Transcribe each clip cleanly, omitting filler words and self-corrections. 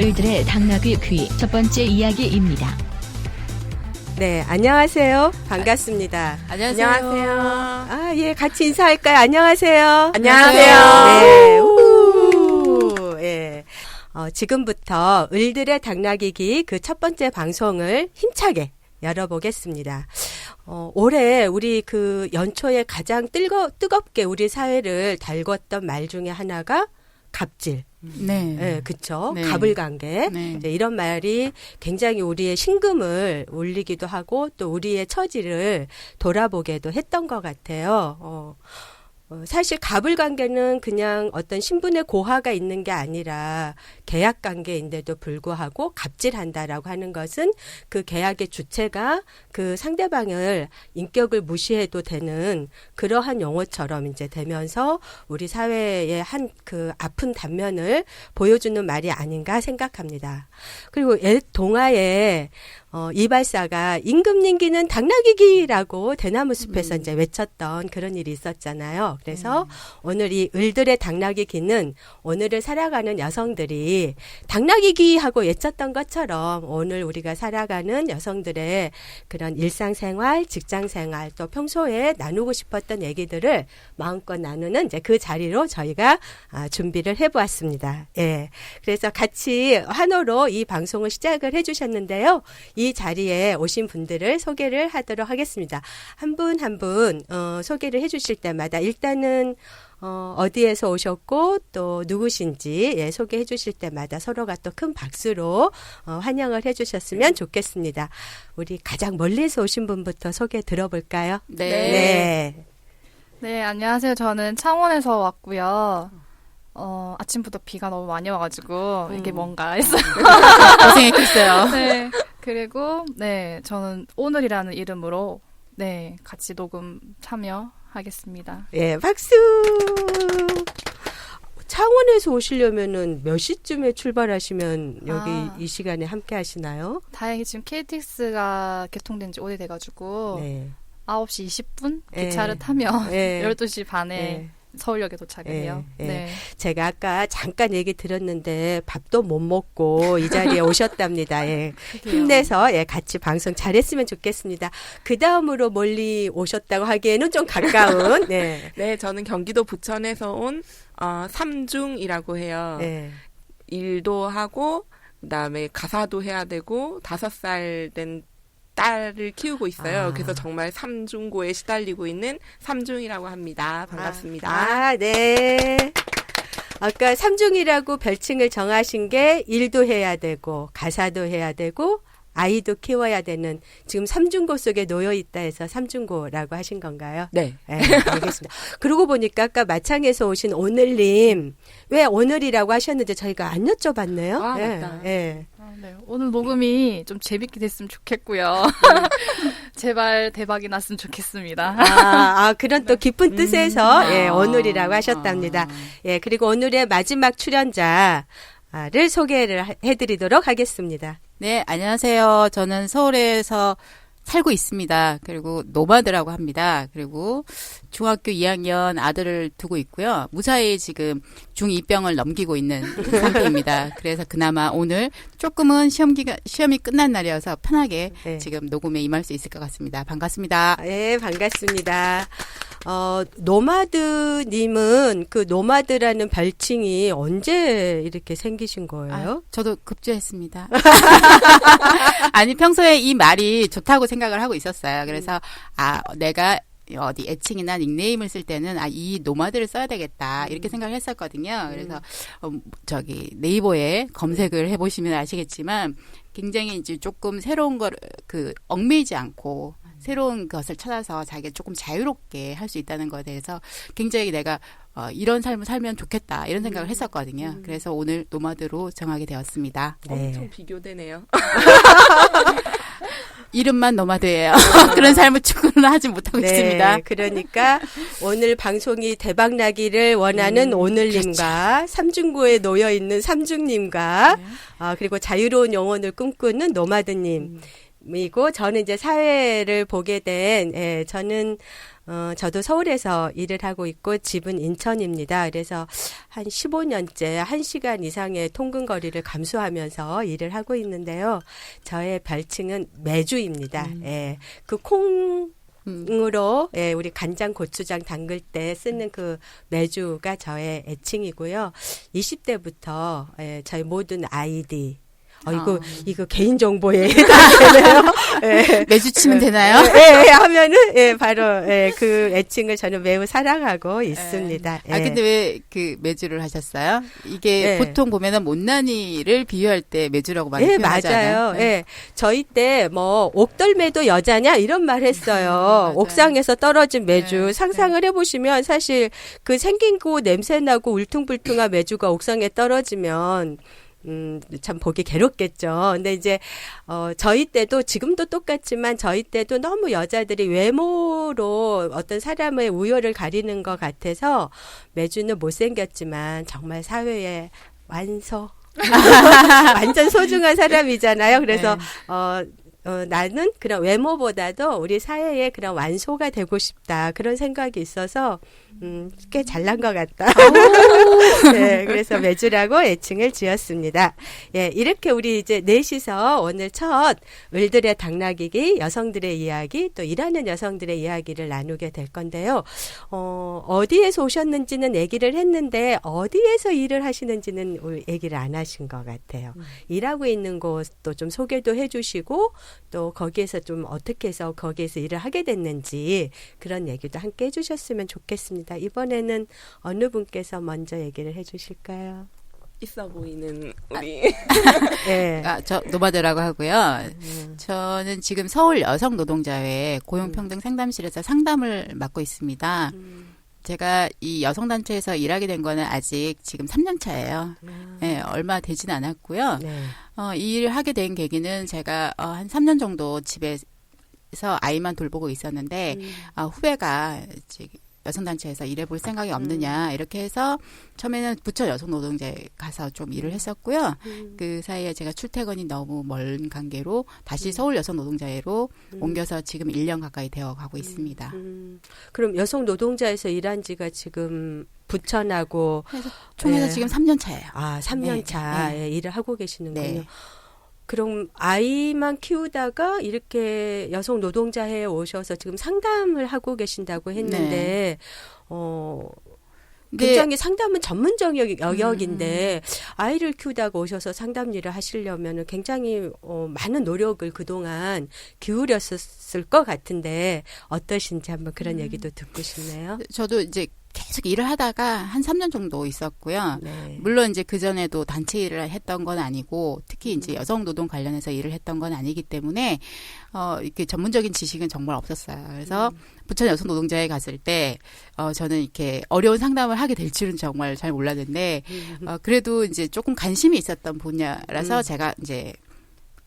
을들의 당나귀 귀 첫 번째 이야기입니다. 네, 안녕하세요. 반갑습니다. 안녕하세요. 예, 같이 인사할까요? 안녕하세요. 안녕하세요. 네, 우, 예. 지금부터 을들의 당나귀기 그 첫 번째 방송을 힘차게 열어보겠습니다. 올해 우리 그 연초에 가장 뜨겁게 우리 사회를 달궜던 말 중에 하나가 갑질. 네. 네, 그쵸. 네. 가불관계. 네. 이제 이런 말이 굉장히 우리의 심금을 울리기도 하고 또 우리의 처지를 돌아보게도 했던 것 같아요. 사실 가불관계는 그냥 어떤 신분의 고하가 있는 게 아니라 계약관계인데도 불구하고 갑질한다라고 하는 것은 그 계약의 주체가 그 상대방을 인격을 무시해도 되는 그러한 용어처럼 이제 되면서 우리 사회의 한 그 아픈 단면을 보여주는 말이 아닌가 생각합니다. 그리고 옛 동화에 이발사가 임금님기는 당나귀기라고 대나무 숲에서 이제 외쳤던 그런 일이 있었잖아요. 그래서 오늘 이 을들의 당나귀기는 오늘을 살아가는 여성들이 당나귀기 하고 외쳤던 것처럼 오늘 우리가 살아가는 여성들의 그런 일상생활, 직장생활 또 평소에 나누고 싶었던 얘기들을 마음껏 나누는 이제 그 자리로 저희가 준비를 해보았습니다. 예. 그래서 같이 환호로 이 방송을 시작을 해주셨는데요. 이 자리에 오신 분들을 소개를 하도록 하겠습니다. 한 분 한 분 소개를 해주실 때마다 일단은 어디에서 오셨고 또 누구신지 소개해 주실 때마다 서로가 또 큰 박수로 환영을 해 주셨으면 좋겠습니다. 우리 가장 멀리서 오신 분부터 소개 들어볼까요? 네. 네, 안녕하세요. 저는 창원에서 왔고요. 아침부터 비가 너무 많이 와가지고 이게 뭔가 했어요. 고생했겠어요. 네. 그리고 저는 오늘이라는 이름으로 같이 녹음 참여하겠습니다. 예, 박수. 창원에서 오시려면은 몇 시쯤에 출발하시면 여기 이 시간에 함께 하시나요? 다행히 지금 KTX가 개통된 지 오래돼가지고 9시 20분 기차를 타면 12시 반에 서울역에 도착을 해요. 제가 아까 잠깐 얘기 들었는데 밥도 못 먹고 이 자리에 오셨답니다. 힘내서 같이 방송 잘했으면 좋겠습니다. 그 다음으로 멀리 오셨다고 하기에는 좀 가까운. 네, 저는 경기도 부천에서 온 삼중이라고 해요. 일도 하고 그다음에 가사도 해야 되고 5살 된 딸을 키우고 있어요. 그래서 정말 삼중고에 시달리고 있는 삼중이라고 합니다. 반갑습니다. 네. 아까 삼중이라고 별칭을 정하신 게 일도 해야 되고 가사도 해야 되고 아이도 키워야 되는 지금 삼중고 속에 놓여 있다 해서 삼중고라고 하신 건가요? 네. 알겠습니다. 그러고 보니까 아까 마창에서 오신 오늘님 왜 오늘이라고 하셨는지 저희가 안 여쭤봤네요. 맞다. 오늘 녹음이 좀 재밌게 됐으면 좋겠고요. 제발 대박이 났으면 좋겠습니다. 그런 또 깊은 뜻에서 오늘이라고 하셨답니다. 그리고 오늘의 마지막 출연자를 소개를 해드리도록 하겠습니다. 네, 안녕하세요. 저는 서울에서 살고 있습니다. 그리고 노마드라고 합니다. 그리고 중학교 2학년 아들을 두고 있고요. 무사히 지금 중2병을 넘기고 있는 상태입니다. 그래서 그나마 오늘 조금은 시험이 끝난 날이어서 편하게 지금 녹음에 임할 수 있을 것 같습니다. 반갑습니다. 네, 반갑습니다. 노마드님은 그 노마드라는 별칭이 언제 이렇게 생기신 거예요? 저도 급조했습니다. 아니, 평소에 이 말이 좋다고 생각을 하고 있었어요. 그래서, 내가 어디 애칭이나 닉네임을 쓸 때는 이 노마드를 써야 되겠다 이렇게 생각을 했었거든요. 그래서 네이버에 검색을 해보시면 아시겠지만 굉장히 이제 조금 새로운 걸 얽매이지 않고 새로운 것을 찾아서 자기가 조금 자유롭게 할 수 있다는 것에 대해서 굉장히 내가 이런 삶을 살면 좋겠다 이런 생각을 했었거든요. 그래서 오늘 노마드로 정하게 되었습니다. 엄청 비교되네요. 이름만 노마드예요. 그런 삶을 추구는 하지 못하고 있습니다. 그러니까 오늘 방송이 대박나기를 원하는 오늘님과 그렇죠. 삼중고에 놓여있는 삼중님과 그리고 자유로운 영혼을 꿈꾸는 노마드님 이고 저는 이제 사회를 보게 된 저는 저도 서울에서 일을 하고 있고 집은 인천입니다. 그래서 한 15년째 1시간 이상의 통근 거리를 감수하면서 일을 하고 있는데요. 저의 별칭은 매주입니다. 예. 그 콩으로 예, 우리 간장 고추장 담글 때 쓰는 그 매주가 저의 애칭이고요. 20대부터 예, 저희 모든 아이디 이거 개인정보에 해당되네요. 예. 매주 치면 되나요? 예, 하면은, 예, 바로, 예, 그 애칭을 저는 매우 사랑하고 있습니다. 예. 근데 왜 그 매주를 하셨어요? 이게 예. 보통 보면은 못난이를 비유할 때 매주라고 많이 예, 표현하잖아요. 맞아요. 예. 저희 때 옥돌매도 여자냐? 이런 말 했어요. 옥상에서 떨어진 매주. 상상을 해보시면 사실 그 생긴 거 냄새나고 울퉁불퉁한 매주가 옥상에 떨어지면 참 보기 괴롭겠죠. 근데 이제, 저희 때도 지금도 똑같지만 저희 때도 너무 여자들이 외모로 어떤 사람의 우열을 가리는 것 같아서 매주는 못생겼지만 정말 사회의 완전 소중한 사람이잖아요. 그래서, 나는 그런 외모보다도 우리 사회의 그런 완소가 되고 싶다. 그런 생각이 있어서, 꽤 잘난 것 같다. 네, 그래서 매주라고 애칭을 지었습니다. 예, 이렇게 우리 이제 넷이서 오늘 첫 을들의 당나귀기, 여성들의 이야기, 또 일하는 여성들의 이야기를 나누게 될 건데요. 어디에서 오셨는지는 얘기를 했는데, 어디에서 일을 하시는지는 얘기를 안 하신 것 같아요. 일하고 있는 곳도 좀 소개도 해주시고, 또 거기에서 좀 어떻게 해서 거기에서 일을 하게 됐는지 그런 얘기도 함께 해주셨으면 좋겠습니다. 이번에는 어느 분께서 먼저 얘기를 해주실까요? 있어 보이는 우리. 네. 저 노마드라고 하고요. 저는 지금 서울 여성노동자회 고용평등 상담실에서 상담을 맡고 있습니다. 제가 이 여성단체에서 일하게 된 거는 아직 지금 3년 차예요. 네, 얼마 되진 않았고요. 네. 이 일을 하게 된 계기는 제가 한 3년 정도 집에서 아이만 돌보고 있었는데 후배가 여성단체에서 일해볼 생각이 없느냐 이렇게 해서 처음에는 부천 여성노동자에 가서 좀 일을 했었고요. 그 사이에 제가 출퇴근이 너무 먼 관계로 다시 서울 여성노동자회로 옮겨서 지금 1년 가까이 되어가고 있습니다. 그럼 여성노동자에서 일한 지가 지금 부천하고 총해서 네. 지금 3년 차예요. 3년 차에 네. 일을 하고 계시는군요. 네. 그럼 아이만 키우다가 이렇게 여성 노동자회에 오셔서 지금 상담을 하고 계신다고 했는데, 굉장히 상담은 전문적 영역인데 아이를 키우다가 오셔서 상담 일을 하시려면 굉장히 많은 노력을 그동안 기울였을 것 같은데 어떠신지 한번 그런 얘기도 듣고 싶네요. 저도 이제 계속 일을 하다가 한 3년 정도 있었고요. 네. 물론 이제 그전에도 단체 일을 했던 건 아니고 특히 이제 여성 노동 관련해서 일을 했던 건 아니기 때문에 이렇게 전문적인 지식은 정말 없었어요. 그래서 부천 여성 노동자에 갔을 때 저는 이렇게 어려운 상담을 하게 될 줄은 정말 잘 몰랐는데 그래도 이제 조금 관심이 있었던 분야라서 제가 이제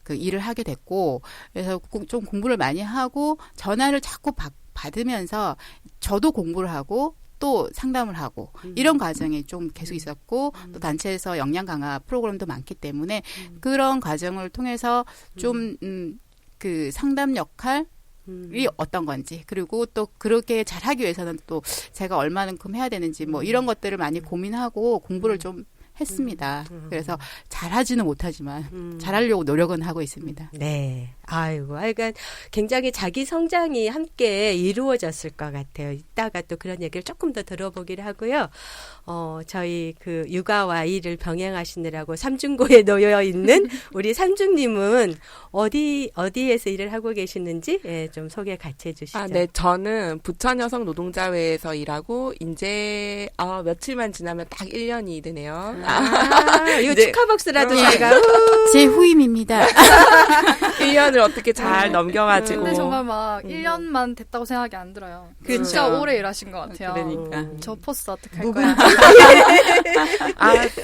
그 일을 하게 됐고 그래서 좀 공부를 많이 하고 전화를 자꾸 받으면서 저도 공부를 하고 또 상담을 하고 이런 과정이 좀 계속 있었고 또 단체에서 역량 강화 프로그램도 많기 때문에 그런 과정을 통해서 좀 그 상담 역할이 어떤 건지 그리고 또 그렇게 잘하기 위해서는 또 제가 얼마만큼 해야 되는지 뭐 이런 것들을 많이 고민하고 공부를 좀 했습니다. 그래서 잘하지는 못하지만 잘하려고 노력은 하고 있습니다. 네. 아이고, 그러니까 굉장히 자기 성장이 함께 이루어졌을 것 같아요. 이따가 또 그런 얘기를 조금 더 들어보기를 하고요. 저희 그 육아와 일을 병행하시느라고 삼중고에 놓여 있는 우리 삼중님은 어디에서 일을 하고 계시는지 예, 좀 소개 같이 해주시죠. 네, 저는 부천 여성 노동자회에서 일하고 이제 며칠만 지나면 딱 1년이 되네요. 이거 축하 박수라도 제가 제 후임입니다. 1년을 어떻게 잘 넘겨가지고. 근데 정말 막 1년만 됐다고 생각이 안 들어요. 그렇죠. 진짜 오래 일하신 것 같아요. 그러니까. 저 포스 어떡할 거야.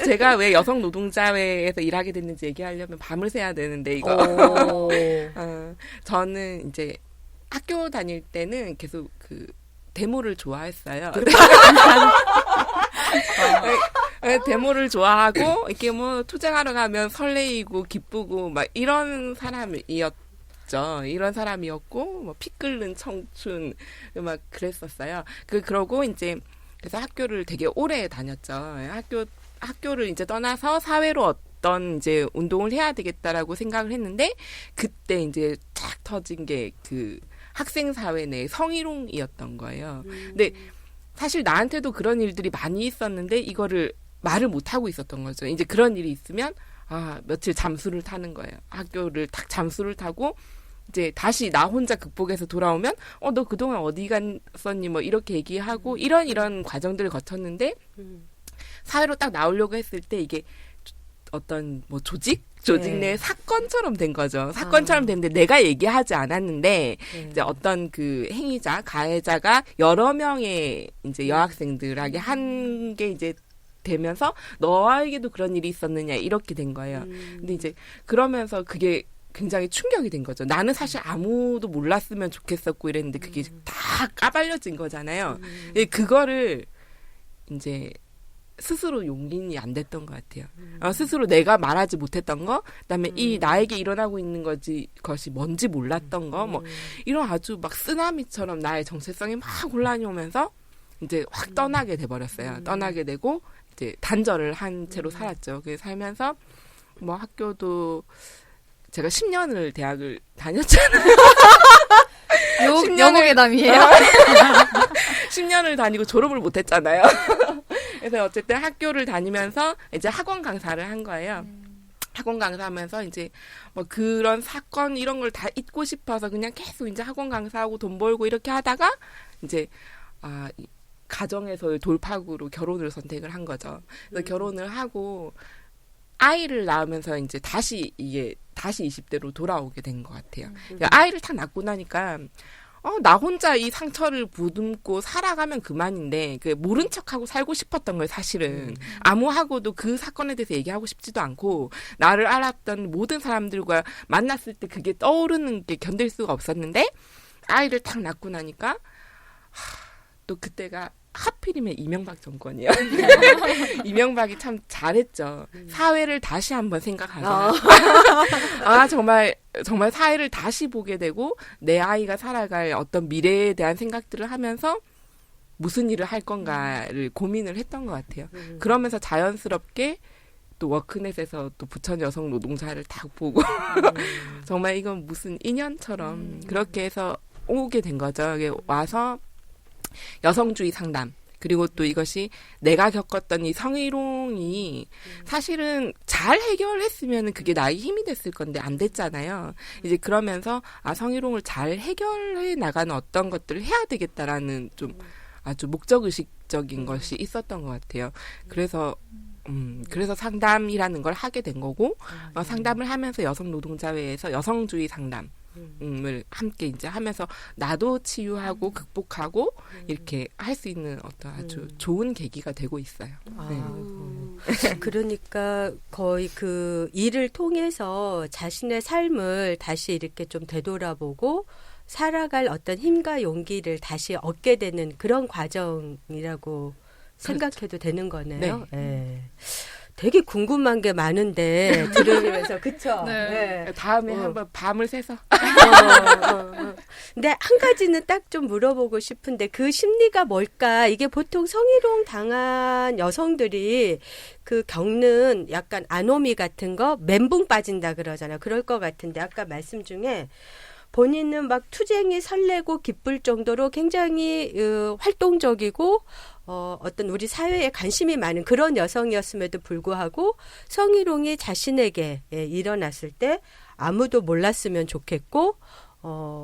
제가 왜 여성 노동자회에서 일하게 됐는지 얘기하려면 밤을 새야 되는데 이거. 저는 이제 학교 다닐 때는 계속 그 데모를 좋아했어요. 데모를 좋아하고 이렇게 뭐 투쟁하러 가면 설레이고 기쁘고 막 이런 사람이었지 없죠. 이런 사람이었고 뭐 피 끓는 청춘 막 그랬었어요. 그러고 이제 그래서 학교를 되게 오래 다녔죠. 학교를 이제 떠나서 사회로 어떤 이제 운동을 해야 되겠다라고 생각을 했는데 그때 이제 쫙 터진 게 그 학생 사회 내 성희롱이었던 거예요. 근데 사실 나한테도 그런 일들이 많이 있었는데 이거를 말을 못 하고 있었던 거죠. 이제 그런 일이 있으면 며칠 잠수를 타는 거예요. 학교를 딱 잠수를 타고 이제 다시 나 혼자 극복해서 돌아오면 너 그동안 어디 갔었니 뭐 이렇게 얘기하고 이런 과정들을 거쳤는데 사회로 딱 나오려고 했을 때 이게 어떤 뭐 조직 내 사건처럼 된 거죠. 사건처럼 됐는데 내가 얘기하지 않았는데 이제 어떤 그 행위자, 가해자가 여러 명의 이제 여학생들에게 한 게 이제 되면서 너에게도 그런 일이 있었느냐 이렇게 된 거예요. 근데 이제 그러면서 그게 굉장히 충격이 된 거죠. 나는 사실 아무도 몰랐으면 좋겠었고 이랬는데 그게 다 까발려진 거잖아요. 그거를 이제 스스로 용인이 안 됐던 것 같아요. 스스로 내가 말하지 못했던 거, 그다음에 이 나에게 일어나고 있는 것이 뭔지 몰랐던 거, 뭐 이런 아주 막 쓰나미처럼 나의 정체성이 막 혼란이 오면서 이제 확 떠나게 돼버렸어요. 떠나게 되고 이제 단절을 한 채로 살았죠. 그래서 살면서 뭐 학교도 제가 10년을 대학을 다녔잖아요. 영어 괴담이에요? 10년을 다니고 졸업을 못했잖아요. 그래서 어쨌든 학교를 다니면서 이제 학원 강사를 한 거예요. 학원 강사하면서 이제 뭐 그런 사건 이런 걸 다 잊고 싶어서 그냥 계속 이제 학원 강사하고 돈 벌고 이렇게 하다가 이제 가정에서의 돌파구로 결혼을 선택을 한 거죠. 그래서 결혼을 하고 아이를 낳으면서 이제 다시 20대로 돌아오게 된 것 같아요. 아이를 딱 낳고 나니까 나 혼자 이 상처를 보듬고 살아가면 그만인데 모른 척하고 살고 싶었던 거예요. 사실은 아무하고도 그 사건에 대해서 얘기하고 싶지도 않고 나를 알았던 모든 사람들과 만났을 때 그게 떠오르는 게 견딜 수가 없었는데 아이를 딱 낳고 나니까 또 그때가 하필이면 이명박 정권이에요. 이명박이 참 잘했죠. 사회를 다시 한번 생각하자. 정말 사회를 다시 보게 되고 내 아이가 살아갈 어떤 미래에 대한 생각들을 하면서 무슨 일을 할 건가를 고민을 했던 것 같아요. 그러면서 자연스럽게 또 워크넷에서 또 부천 여성 노동자를 딱 보고 정말 이건 무슨 인연처럼 그렇게 해서 오게 된 거죠. 와서 여성주의 상담 그리고 또 이것이 내가 겪었던 이 성희롱이 사실은 잘 해결했으면 그게 나의 힘이 됐을 건데 안 됐잖아요. 이제 그러면서 성희롱을 잘 해결해 나가는 어떤 것들을 해야 되겠다라는 좀 아주 목적의식적인 것이 있었던 것 같아요. 그래서 상담이라는 걸 하게 된 거고 상담을 하면서 여성 노동자회에서 여성주의 상담 을 함께 이제 하면서 나도 치유하고 극복하고 이렇게 할 수 있는 어떤 아주 좋은 계기가 되고 있어요. 그러니까 거의 그 일을 통해서 자신의 삶을 다시 이렇게 좀 되돌아보고 살아갈 어떤 힘과 용기를 다시 얻게 되는 그런 과정이라고 생각해도 되는 거네요. 네. 네. 되게 궁금한 게 많은데 들으면서 그쵸? 네. 네. 다음에 한번 밤을 새서. 근데 한 가지는 딱 좀 물어보고 싶은데 그 심리가 뭘까? 이게 보통 성희롱 당한 여성들이 그 겪는 약간 아노미 같은 거 멘붕 빠진다 그러잖아요. 그럴 것 같은데 아까 말씀 중에 본인은 막 투쟁이 설레고 기쁠 정도로 굉장히 활동적이고 어떤 우리 사회에 관심이 많은 그런 여성이었음에도 불구하고 성희롱이 자신에게 일어났을 때 아무도 몰랐으면 좋겠고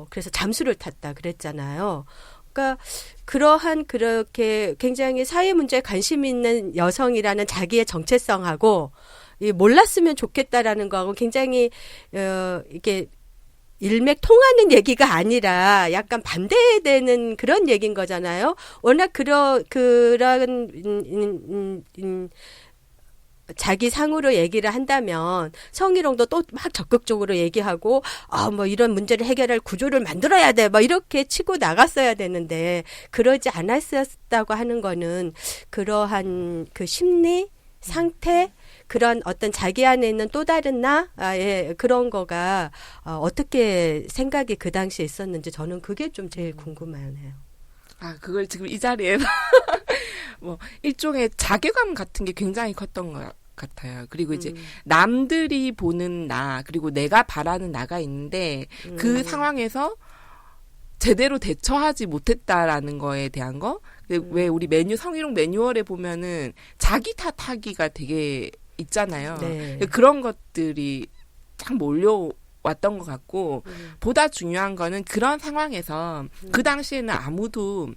그래서 잠수를 탔다 그랬잖아요. 그러니까 그렇게 굉장히 사회 문제에 관심 있는 여성이라는 자기의 정체성하고 몰랐으면 좋겠다라는 거하고 굉장히 이게 일맥 통하는 얘기가 아니라 약간 반대되는 그런 얘기인 거잖아요. 워낙 그런 자기 상으로 얘기를 한다면 성희롱도 또 막 적극적으로 얘기하고 뭐 이런 문제를 해결할 구조를 만들어야 돼. 뭐 이렇게 치고 나갔어야 되는데 그러지 않았었다고 하는 거는 그러한 그 심리 상태 그런 어떤 자기 안에 있는 또 다른 나의 그런 거가 어떻게 생각이 그 당시에 있었는지 저는 그게 좀 제일 궁금하네요. 그걸 지금 이 자리에서 뭐 일종의 자괴감 같은 게 굉장히 컸던 것 같아요. 그리고 이제 남들이 보는 나, 그리고 내가 바라는 나가 있는데 그 상황에서 제대로 대처하지 못했다라는 거에 대한 거. 왜 우리 성희롱 매뉴얼에 보면은 자기 탓하기가 되게 있잖아요. 네. 그런 것들이 쫙 몰려왔던 것 같고 보다 중요한 거는 그런 상황에서 그 당시에는 아무도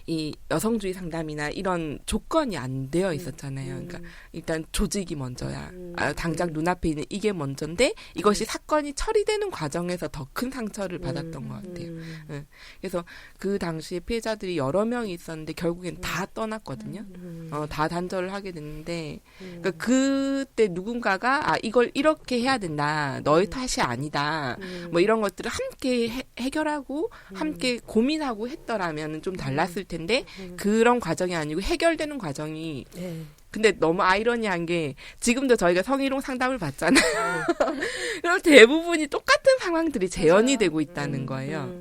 이 여성주의 상담이나 이런 조건이 안 되어 있었잖아요. 그러니까 일단 조직이 먼저야. 당장 눈앞에 있는 이게 먼저인데 이것이 사건이 처리되는 과정에서 더 큰 상처를 받았던 것 같아요. 그래서 그 당시에 피해자들이 여러 명이 있었는데 결국엔 다 떠났거든요. 다 단절을 하게 됐는데 그러니까 그때 누군가가 이걸 이렇게 해야 된다. 너의 탓이 아니다. 뭐 이런 것들을 함께 해결하고 함께 고민하고 했더라면 좀 달랐을 텐데 그런 과정이 아니고 해결되는 과정이 근데 너무 아이러니한 게 지금도 저희가 성희롱 상담을 받잖아요. 그럼 대부분이 똑같은 상황들이 재현이 되고 있다는 거예요.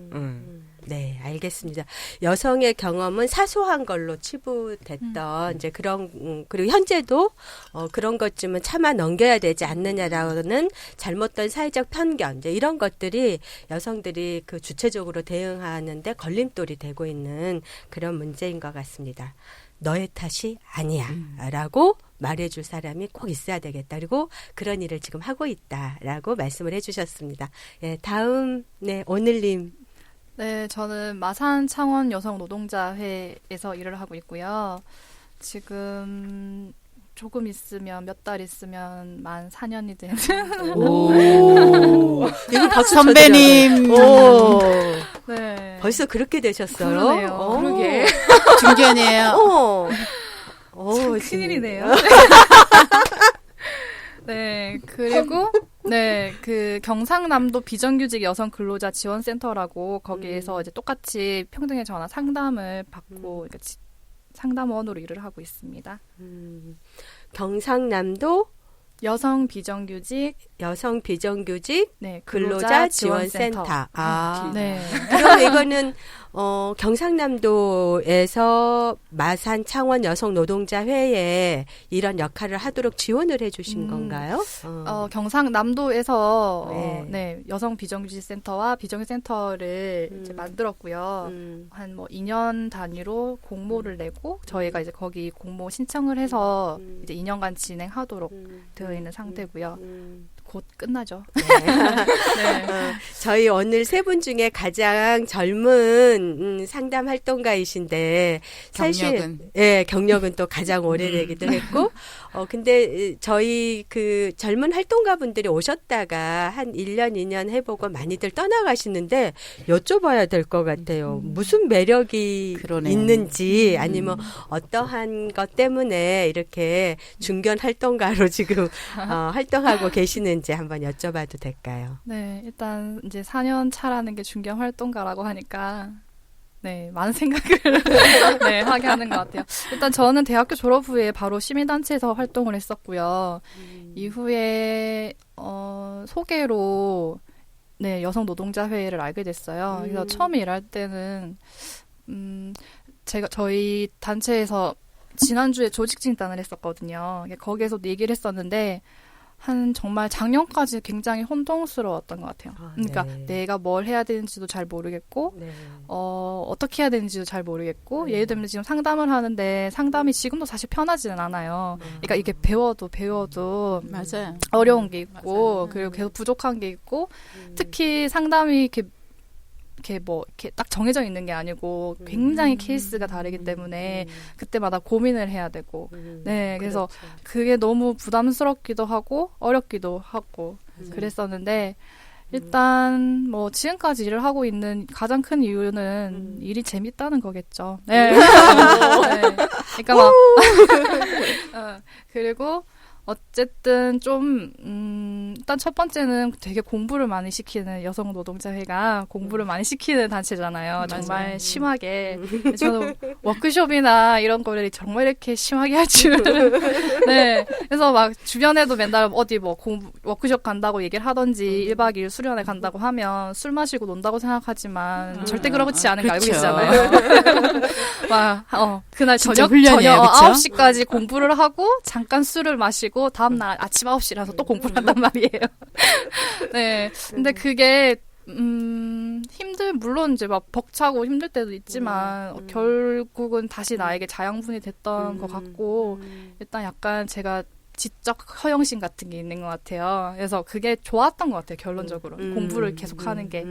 네, 알겠습니다. 여성의 경험은 사소한 걸로 치부됐던 이제 그런 그리고 현재도 그런 것쯤은 참아 넘겨야 되지 않느냐라는 잘못된 사회적 편견 이제 이런 것들이 여성들이 그 주체적으로 대응하는데 걸림돌이 되고 있는 그런 문제인 것 같습니다. 너의 탓이 아니야라고 말해줄 사람이 꼭 있어야 되겠다. 그리고 그런 일을 지금 하고 있다라고 말씀을 해주셨습니다. 예, 다음 오늘님. 네, 저는 마산 창원 여성 노동자회에서 일을 하고 있고요. 지금 조금 있으면 몇 달 있으면 만 4년이 되는. 오, 이거 박수 선배님. 오, 네. 벌써 그렇게 되셨어요? 그러네요. 그러게. 중견이에요. 큰일이네요. 네, 그리고 그 경상남도 비정규직 여성 근로자 지원센터라고 거기에서 이제 똑같이 평등의 전화 상담을 받고 상담원으로 일을 하고 있습니다. 경상남도 여성 비정규직 근로자 지원센터. 네. 그럼 이거는 경상남도에서 마산 창원 여성 노동자 회에 이런 역할을 하도록 지원을 해주신 건가요? 경상남도에서 여성 비정규직 센터와 비정규직 센터를 이제 만들었고요. 한 2년 단위로 공모를 내고 저희가 이제 거기 공모 신청을 해서 이제 2년간 진행하도록 되어 있는 상태고요. 곧 끝나죠. 네. 저희 오늘 세 분 중에 가장 젊은 상담 활동가이신데 사실 경력은 또 가장 오래되기도 했고 근데 저희 그 젊은 활동가분들이 오셨다가 한 1년, 2년 해보고 많이들 떠나가시는데 여쭤봐야 될 것 같아요. 무슨 매력이 있는지 아니면 어떠한 것 때문에 이렇게 중견 활동가로 지금 활동하고 계시는지 한번 여쭤봐도 될까요? 네, 일단 이제 4년 차라는 게 중견 활동가라고 하니까 많은 생각을 하게 하는 것 같아요. 일단 저는 대학교 졸업 후에 바로 시민단체에서 활동을 했었고요. 이후에 소개로 여성 노동자회를 알게 됐어요. 그래서 처음에 일할 때는 저희 단체에서 지난주에 조직 진단을 했었거든요. 거기에서 얘기를 했었는데 정말 작년까지 굉장히 혼동스러웠던 것 같아요. 그러니까 내가 뭘 해야 되는지도 잘 모르겠고 어떻게 해야 되는지도 잘 모르겠고 예를 들면 지금 상담을 하는데 상담이 지금도 사실 편하지는 않아요. 그러니까 이게 배워도 맞아요. 어려운 게 있고 그리고 계속 부족한 게 있고 특히 상담이 이렇게 딱 정해져 있는 게 아니고 굉장히 케이스가 다르기 때문에 그때마다 고민을 해야 되고 그래서 그게 너무 부담스럽기도 하고 어렵기도 하고 그랬었는데 일단 지금까지 일을 하고 있는 가장 큰 이유는 일이 재밌다는 거겠죠. 그러니까 그리고 어쨌든 좀 일단 첫 번째는 되게 공부를 많이 시키는 여성 노동자회가 공부를 많이 시키는 단체잖아요. 정말 심하게. 저는 워크숍이나 이런 거를 정말 이렇게 심하게 할 줄은. 네. 그래서 막 주변에도 맨날 어디 뭐 워크숍 간다고 얘기를 하던지 1박 2일 수련회 간다고 하면 술 마시고 논다고 생각하지만 절대 그렇지 않은 거 알고 계시잖아요. 막, 그날 저녁 9시까지 공부를 하고 잠깐 술을 마시고 다음날 아침 9시라서 또 공부를 한단 말이에요. 네. 근데 그게 물론 이제 막 벅차고 힘들 때도 있지만 결국은 다시 나에게 자양분이 됐던 것 같고 일단 약간 제가 지적 허영심 같은 게 있는 것 같아요. 그래서 그게 좋았던 것 같아요. 결론적으로 공부를 계속하는 게.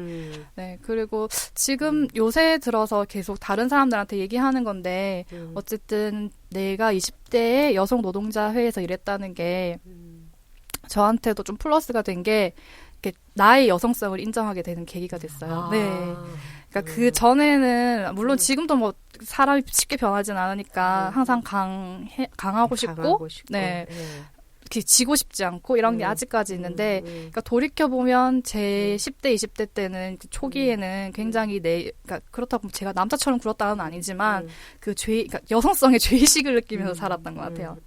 네. 그리고 지금 요새 들어서 계속 다른 사람들한테 얘기하는 건데 어쨌든 내가 20대의 여성 노동자 회에서 일했다는 게 저한테도 좀 플러스가 된 게 나의 여성성을 인정하게 되는 계기가 됐어요. 네. 그러니까 그 전에는 물론 지금도 뭐 사람이 쉽게 변하진 않으니까 항상 강하고 싶고 네. 이렇게 지고 싶지 않고 이런 게 아직까지 있는데 그러니까 돌이켜 보면 제 10대 20대 때는 그 초기에는 굉장히 그러니까 그렇다고 제가 남자처럼 굴었다는 아니지만 그러니까 여성성의 죄의식을 느끼면서 살았던 것 같아요.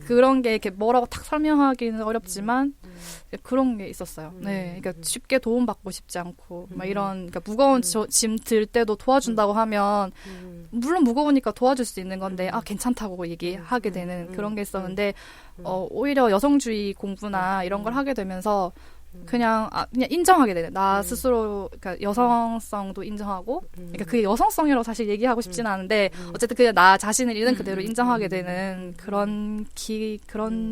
그런 게 이렇게 뭐라고 탁 설명하기는 어렵지만 그런 게 있었어요. 네, 그러니까 쉽게 도움받고 싶지 않고 막 이런 그러니까 무거운 짐 들 때도 도와준다고 하면 물론 무거우니까 도와줄 수 있는 건데 괜찮다고 얘기하게 되는 그런 게 있었는데 오히려 여성주의 공부나 이런 걸 하게 되면서 그냥 인정하게 되는 나 스스로 그러니까 여성성도 인정하고 그러니까 그게 여성성이라고 사실 얘기하고 싶지는 않은데 어쨌든 그냥 나 자신을 있는 그대로 인정하게 되는 그런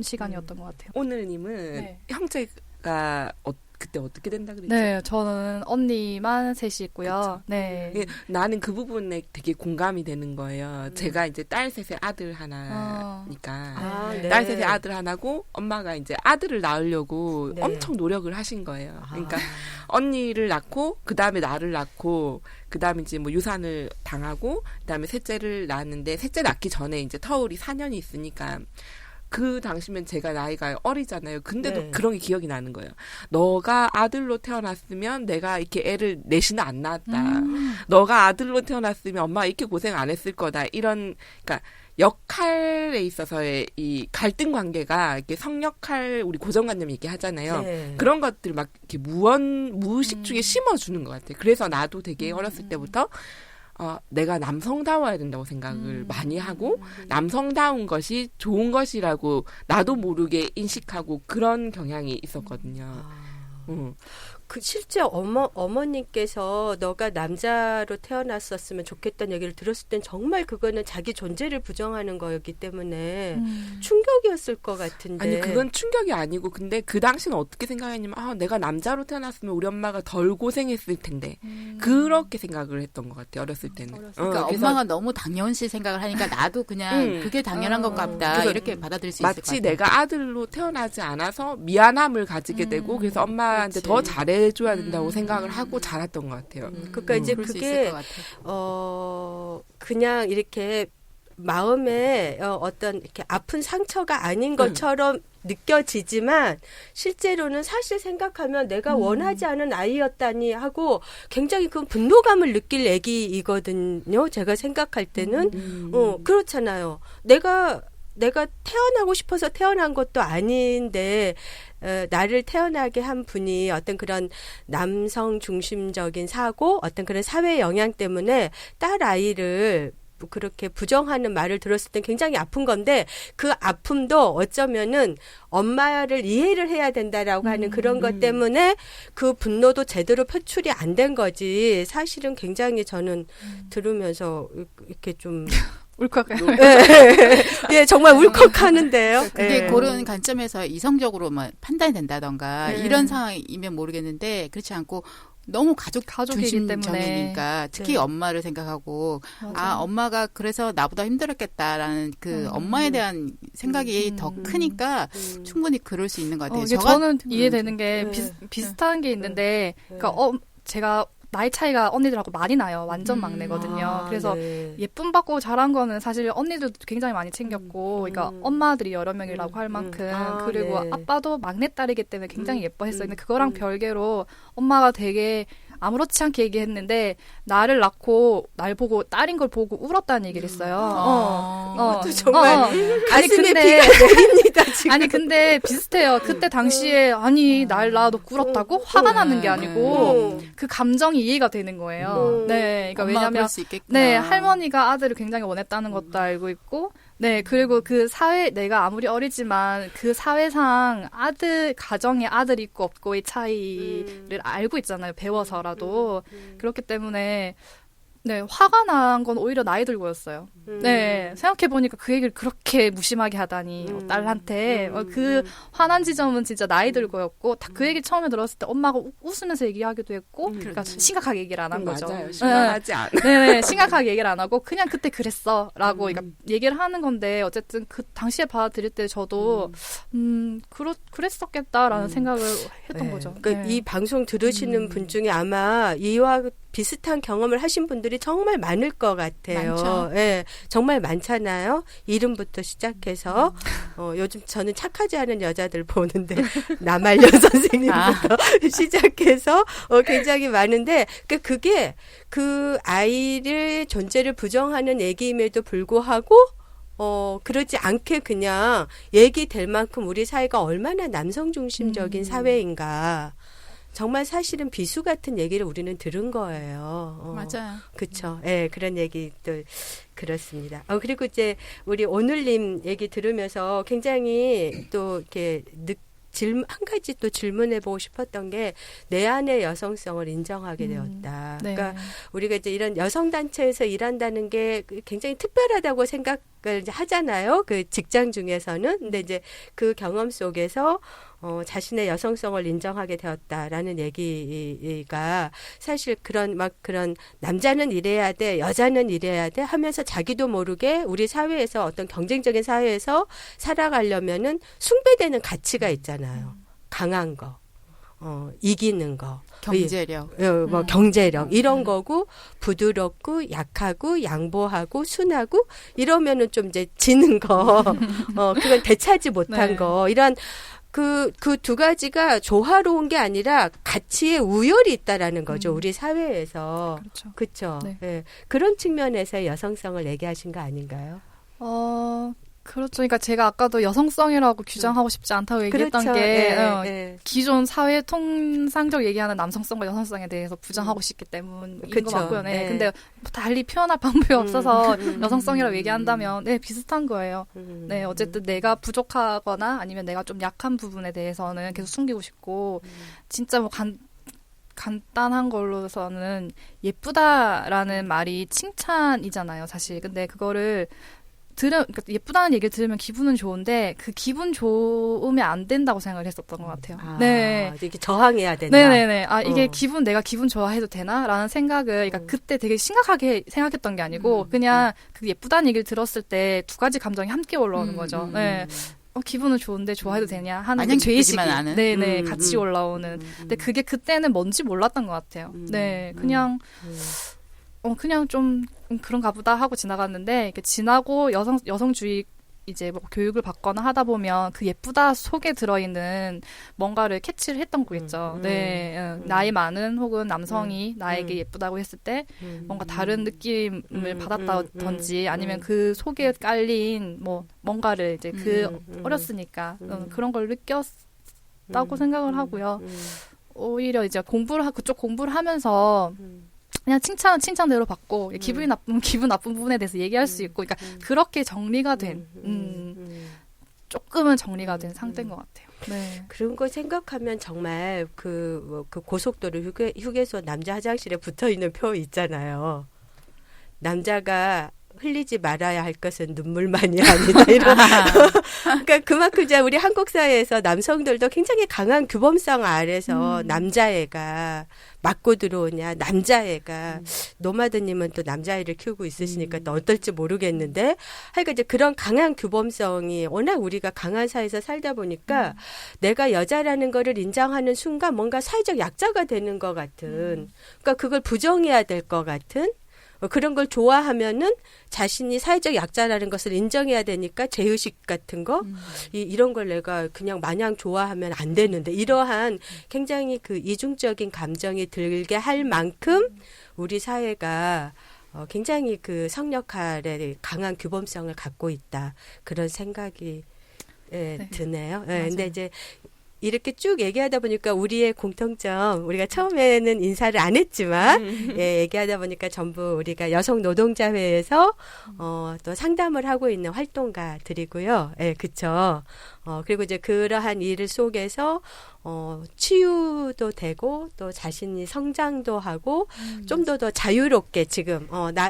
시간이었던 것 같아요. 오늘님은 형제가 그때 어떻게 된다 그랬죠? 네, 저는 언니만 셋이 있고요. 그쵸? 네. 나는 그 부분에 되게 공감이 되는 거예요. 제가 이제 딸 셋의 아들 하나니까. 네. 딸 셋의 아들 하나고 엄마가 이제 아들을 낳으려고 엄청 노력을 하신 거예요. 그러니까 언니를 낳고 그다음에 나를 낳고 그다음에 이제 뭐 유산을 당하고 그다음에 셋째를 낳았는데 셋째 낳기 전에 이제 터울이 4년이 있으니까 그 당시면 제가 나이가 어리잖아요. 근데도 그런 게 기억이 나는 거예요. 너가 아들로 태어났으면 내가 이렇게 애를 넷이나 안 낳았다. 너가 아들로 태어났으면 엄마가 이렇게 고생 안 했을 거다. 이런 그러니까 역할에 있어서의 이 갈등 관계가 이렇게 성역할 우리 고정관념 얘기하잖아요. 네. 그런 것들 막 이렇게 무의식 중에 심어주는 것 같아요. 그래서 나도 되게 어렸을 때부터 내가 남성다워야 된다고 생각을 많이 하고 남성다운 것이 좋은 것이라고 나도 모르게 인식하고 그런 경향이 있었거든요. 그 실제 어머님께서 너가 남자로 태어났었으면 좋겠다는 얘기를 들었을 땐 정말 그거는 자기 존재를 부정하는 거였기 때문에 충격이었을 것 같은데. 아니 그건 충격이 아니고 근데 그 당시는 어떻게 생각했냐면 내가 남자로 태어났으면 우리 엄마가 덜 고생했을 텐데 그렇게 생각을 했던 것 같아요. 어렸을 때는. 그러니까 엄마가 너무 당연시 생각을 하니까 나도 그냥 그게 당연한 건가 보다 이렇게 받아들일 수 있을 것 같아요. 마치 내가 아들로 태어나지 않아서 미안함을 가지게 되고 그래서 엄마한테 더 잘해줘야 된다고 생각을 하고 자랐던 것 같아요. 그러니까 이제 그게 그냥 이렇게 마음에 어떤 이렇게 아픈 상처가 아닌 것처럼 느껴지지만 실제로는 사실 생각하면 내가 원하지 않은 아이였다니 하고 굉장히 그 분노감을 느낄 얘기이거든요. 제가 생각할 때는 그렇잖아요. 내가 태어나고 싶어서 태어난 것도 아닌데 나를 태어나게 한 분이 어떤 그런 남성 중심적인 사고, 어떤 그런 사회 영향 때문에 딸 아이를 그렇게 부정하는 말을 들었을 땐 굉장히 아픈 건데 그 아픔도 어쩌면은 엄마를 이해를 해야 된다라고 하는 그런 것 때문에 그 분노도 제대로 표출이 안 된 거지. 사실은 굉장히 저는 들으면서 이렇게 좀 울컥해요. 예, 정말 울컥하는데요. 근데 그런 관점에서 이성적으로 뭐 판단이 된다던가 이런 상황이면 모르겠는데 그렇지 않고 너무 가족이기 때문에 특히 엄마를 생각하고 엄마가 그래서 나보다 힘들었겠다라는 그 엄마에 대한 생각이 더 크니까 충분히 그럴 수 있는 것 같아요. 저는 이해되는 게 비슷한 게 있는데 그러니까 제가 나이 차이가 언니들하고 많이 나요. 완전 막내거든요. 그래서 네. 예쁨 받고 자란 거는 사실 언니들도 굉장히 많이 챙겼고, 그러니까 엄마들이 여러 명이라고 할 만큼, 그리고 네. 아빠도 막내딸이기 때문에 굉장히 예뻐했어요. 근데 그거랑 별개로 엄마가 되게 아무렇지 않게 얘기했는데 나를 낳고 날 보고 딸인 걸 보고 울었다는 얘기를 했어요. 이것도 정말 가슴에 근데- 피가 내립니다. 지금. 아니 근데 비슷해요. 그때 당시에 아니 날 낳아도 꿀었다고 화가 나는 게 아니고 그 감정이 이해가 되는 거예요. 네, 그러니까 엄마가 왜냐면 그럴 수 있겠구나. 네 할머니가 아들을 굉장히 원했다는 것도 알고 있고, 네 그리고 그 사회 내가 아무리 어리지만 그 사회상 가정에 아들이 있고 없고의 차이를 알고 있잖아요. 배워서라도 그렇기 때문에. 네, 화가 난 건 오히려 나이 들고였어요. 네, 생각해보니까 그 얘기를 그렇게 무심하게 하다니, 딸한테. 그 화난 지점은 진짜 나이 들고였고, 다 그 얘기 처음에 들었을 때 엄마가 웃으면서 얘기하기도 했고, 그러니까 심각하게 얘기를 안 한 거죠. 맞아요. 심각하지 않아. 네네, 심각하게 얘기를 안 하고, 그냥 그때 그랬어. 라고, 그러니까 얘기를 하는 건데, 어쨌든 그 당시에 받아들일 때 저도, 그랬었겠다라는 생각을 했던 네. 거죠. 그러니까 네. 이 방송 들으시는 분 중에 아마 이와 비슷한 경험을 하신 분들이 정말 많을 것 같아요. 많죠. 예, 정말 많잖아요. 이름부터 시작해서 요즘 저는 착하지 않은 여자들 보는데 남알련 선생님부터 시작해서 굉장히 많은데 그게 그 아이의 존재를 부정하는 얘기임에도 불구하고 그러지 않게 그냥 얘기될 만큼 우리 사회가 얼마나 남성 중심적인 사회인가. 정말 사실은 비수 같은 얘기를 우리는 들은 거예요. 맞아요. 그쵸. 예, 그런 얘기도 그렇습니다. 그리고 이제 우리 오늘님 얘기 들으면서 굉장히 또 이렇게 한 가지 또 질문해보고 싶었던 게 내 안의 여성성을 인정하게 되었다. 네. 그러니까 우리가 이제 이런 여성단체에서 일한다는 게 굉장히 특별하다고 생각을 이제 하잖아요. 그 직장 중에서는. 근데 이제 그 경험 속에서 자신의 여성성을 인정하게 되었다라는 얘기가 사실 그런 남자는 이래야 돼, 여자는 이래야 돼 하면서 자기도 모르게 우리 사회에서 어떤 경쟁적인 사회에서 살아가려면은 숭배되는 가치가 있잖아요. 강한 거, 이기는 거. 경제력. 경제력 이런 거고 부드럽고 약하고 양보하고 순하고 이러면은 좀 이제 지는 거, 그건 되찾지 못한 네. 거 이런 그 두 가지가 조화로운 게 아니라 가치의 우열이 있다라는 거죠 우리 사회에서. 그렇죠. 그렇죠. 네. 예. 그런 측면에서 여성성을 얘기하신 거 아닌가요? 그렇죠. 그러니까 제가 아까도 여성성이라고 규정하고 싶지 않다고 얘기했던 그렇죠. 게 예. 기존 사회 통상적 얘기하는 남성성과 여성성에 대해서 부정하고 싶기 때문인 그쵸. 거 맞고요. 네. 네. 근데 달리 표현할 방법이 없어서 여성성이라고 얘기한다면 네 비슷한 거예요. 네, 어쨌든 내가 부족하거나 아니면 내가 좀 약한 부분에 대해서는 계속 숨기고 싶고 진짜 뭐 간단한 걸로서는 예쁘다라는 말이 칭찬이잖아요, 사실. 근데 그거를 그러니까 예쁘다는 얘기를 들으면 기분은 좋은데 그 기분 좋으면 안 된다고 생각을 했었던 것 같아요. 네. 이렇게 저항해야 된다. 네네네. 이게 내가 기분 좋아해도 되나? 라는 생각을, 그러니까 그때 되게 심각하게 생각했던 게 아니고, 그냥 그 예쁘다는 얘기를 들었을 때 두 가지 감정이 함께 올라오는 거죠. 네. 기분은 좋은데 좋아해도 되냐? 하는 마냥 그 죄의식이. 기쁘지만 않은? 네네. 같이 올라오는. 근데 그게 그때는 뭔지 몰랐던 것 같아요. 네. 그냥 좀 그런가 보다 하고 지나갔는데, 이렇게 지나고 여성주의 이제 뭐 교육을 받거나 하다 보면 그 예쁘다 속에 들어있는 뭔가를 캐치를 했던 거겠죠. 네. 나이 많은 혹은 남성이 나에게 예쁘다고 했을 때 뭔가 다른 느낌을 받았다든지 아니면 그 속에 깔린 뭔가를 이제 어렸으니까 그런 걸 느꼈다고 생각을 하고요. 오히려 이제 그쪽 공부를 하면서 그냥 칭찬대로 받고 기분 나쁜 부분에 대해서 얘기할 수 있고, 그러니까 그렇게 정리가 된 조금은 정리가 된 상태인 것 같아요. 네. 그런 거 생각하면 정말 그 고속도로 휴게소 남자 화장실에 붙어 있는 표 있잖아요. 남자가 흘리지 말아야 할 것은 눈물만이 아니다. 이런. 그러니까 그만큼 이제 우리 한국 사회에서 남성들도 굉장히 강한 규범성 아래서 남자애가 맞고 들어오냐, 남자애가 노마드님은 또 남자애를 키우고 있으시니까 또 어떨지 모르겠는데, 하여간 이제 그런 강한 규범성이 워낙 우리가 강한 사회에서 살다 보니까 내가 여자라는 거를 인정하는 순간 뭔가 사회적 약자가 되는 것 같은, 그러니까 그걸 부정해야 될 것 같은. 그런 걸 좋아하면은 자신이 사회적 약자라는 것을 인정해야 되니까 죄의식 같은 거 이런 걸 내가 그냥 마냥 좋아하면 안 되는데 이러한 굉장히 그 이중적인 감정이 들게 할 만큼 우리 사회가 굉장히 그 성역할에 강한 규범성을 갖고 있다 그런 생각이 드네요. 근데 이제 이렇게 쭉 얘기하다 보니까 우리의 공통점, 우리가 처음에는 인사를 안 했지만, 얘기하다 보니까 전부 우리가 여성 노동자회에서, 또 상담을 하고 있는 활동가들이고요. 그쵸. 그리고 이제 그러한 일 속에서, 치유도 되고, 또 자신이 성장도 하고, 좀 더 자유롭게 지금,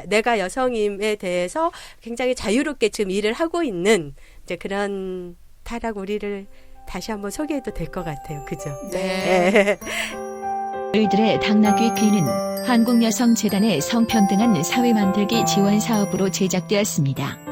내가 여성임에 대해서 굉장히 자유롭게 지금 일을 하고 있는, 이제 그런 타락 우리를 다시 한번 소개해도 될 것 같아요. 그죠? 네. 을들의 당나귀 귀는 한국여성재단의 성평등한 사회 만들기 지원 사업으로 제작되었습니다.